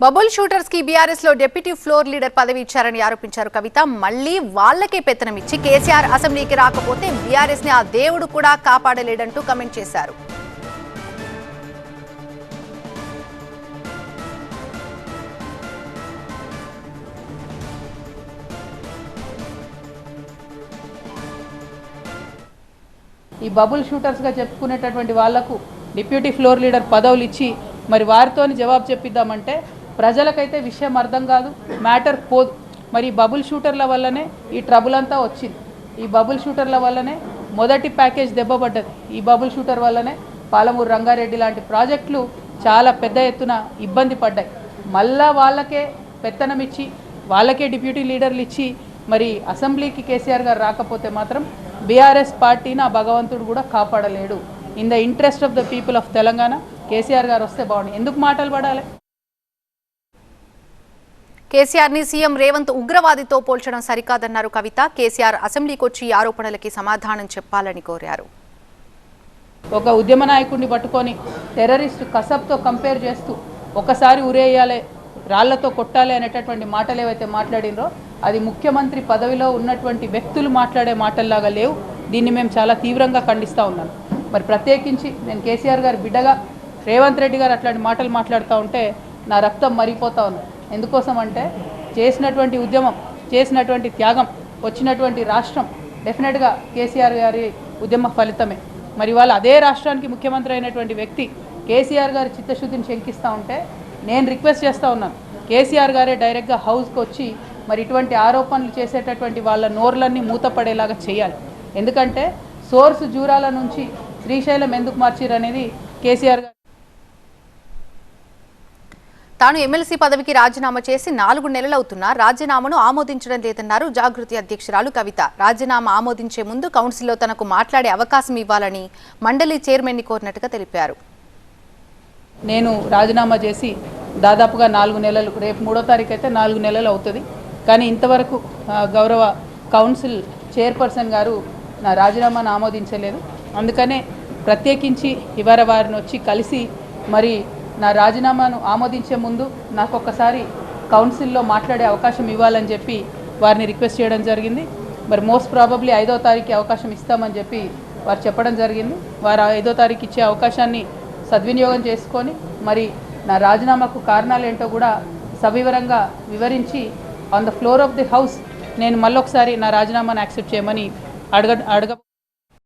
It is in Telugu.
బబుల్ షూటర్స్ కి బీఆర్ఎస్ లో డిప్యూటీ ఫ్లోర్ లీడర్ పదవి ఇచ్చారని ఆరోపించారు కవిత. మళ్లీ వాళ్లకే పెత్తనం ఇచ్చి కేసీఆర్ అసెంబ్లీకి రాకపోతే బీఆర్ఎస్ ని ఆ దేవుడు కూడా కాపాడలేడంటూ కమెంట్ చేశారు. ఈ బబుల్ షూటర్స్గా చెప్పుకునేటటువంటి వాళ్లకు డిప్యూటీ ఫ్లోర్ లీడర్ పదవులు ఇచ్చి మరి వారితోని జవాబు చెప్పిద్దామంటే ప్రజలకైతే విషయం అర్థం కాదు, మ్యాటర్ పోదు. మరి ఈ బబుల్ షూటర్ల వల్లనే ఈ ట్రబుల్ అంతా వచ్చింది. ఈ బబుల్ షూటర్ల వల్లనే మొదటి ప్యాకేజ్ దెబ్బపడ్డది. ఈ బబుల్ షూటర్ వల్లనే పాలమూరు రంగారెడ్డి లాంటి ప్రాజెక్టులు చాలా పెద్ద ఎత్తున ఇబ్బంది పడ్డాయి. మళ్ళా వాళ్ళకే పెత్తనం ఇచ్చి వాళ్ళకే డిప్యూటీ లీడర్లు ఇచ్చి మరి అసెంబ్లీకి కేసీఆర్ గారు రాకపోతే మాత్రం బీఆర్ఎస్ పార్టీని ఆ భగవంతుడు కూడా కాపాడలేడు. In the interest of the people of Telangana KCR garu వస్తే బాగుంది. ఎందుకు మాటలు పడాలి? కేసీఆర్ ని సీఎం రేవంత్ ఉగ్రవాదితో పోల్చడం సరికాదన్నారు కవిత. కేసీఆర్ అసెంబ్లీకి వచ్చి ఆరోపణలకి సమాధానం చెప్పాలని కోరారు. ఒక ఉద్యమ నాయకుడిని పట్టుకొని టెర్రరిస్ట్ కసబ్తో కంపేర్ చేస్తూ ఒకసారి ఉరేయాలి, రాళ్లతో కొట్టాలి అనేటటువంటి మాటలు ఏవైతే మాట్లాడినరో అది ముఖ్యమంత్రి పదవిలో ఉన్నటువంటి వ్యక్తులు మాట్లాడే మాటల్లాగా లేవు. దీన్ని మేము చాలా తీవ్రంగా ఖండిస్తూ ఉన్నాను. మరి ప్రత్యేకించి నేను కేసీఆర్ గారి బిడ్డగా రేవంత్ రెడ్డి గారు అట్లాంటి మాటలు మాట్లాడుతూ ఉంటే నా రక్తం మరిగిపోతూ ఉంది. ఎందుకోసం అంటే చేసినటువంటి ఉద్యమం, చేసినటువంటి త్యాగం, వచ్చినటువంటి రాష్ట్రం డెఫినెట్గా కేసీఆర్ గారి ఉద్యమ ఫలితమే. మరి వాళ్ళు అదే రాష్ట్రానికి ముఖ్యమంత్రి అయినటువంటి వ్యక్తి కేసీఆర్ గారి చిత్తశుద్ధిని శంకిస్తూ ఉంటే నేను రిక్వెస్ట్ చేస్తూ ఉన్నాను, కేసీఆర్ గారే డైరెక్ట్గా హౌస్కి వచ్చి మరి ఇటువంటి ఆరోపణలు చేసేటటువంటి వాళ్ళ నోర్లన్నీ మూతపడేలాగా చేయాలి. ఎందుకంటే సోర్స్ జూరాల నుంచి శ్రీశైలం ఎందుకు మార్చిరు అనేది కేసీఆర్ గారు. తాను ఎమ్మెల్సీ పదవికి రాజీనామా చేసి 4 నెలలవుతున్నా రాజీనామాను ఆమోదించడం లేదన్నారు జాగృతి అధ్యక్షురాలు కవిత. రాజీనామా ఆమోదించే ముందు కౌన్సిల్లో తనకు మాట్లాడే అవకాశం ఇవ్వాలని మండలి చైర్మన్ని కోరినట్టుగా తెలిపారు. నేను రాజీనామా చేసి దాదాపుగా 4 నెలలు, రేపు 3వ తారీఖు అయితే 4 నెలలు అవుతుంది. కానీ ఇంతవరకు గౌరవ కౌన్సిల్ చైర్పర్సన్ గారు నా రాజీనామాను ఆమోదించలేదు. అందుకనే ప్రత్యేకించి ఇవాళ వారిని వచ్చి కలిసి మరి నా రాజీనామాను ఆమోదించే ముందు నాకు ఒక్కసారి కౌన్సిల్లో మాట్లాడే అవకాశం ఇవ్వాలని చెప్పి వారిని రిక్వెస్ట్ చేయడం జరిగింది. మరి మోస్ట్ ప్రాబబ్లీ 5వ తారీఖు అవకాశం ఇస్తామని చెప్పి వారు చెప్పడం జరిగింది. వారు 5వ తారీఖు ఇచ్చే అవకాశాన్ని సద్వినియోగం చేసుకొని మరి నా రాజీనామాకు కారణాలు ఏంటో కూడా సవివరంగా వివరించి on the floor of the house నేను మళ్ళొకసారి నా రాజీనామాను యాక్సెప్ట్ చేయమని అడగ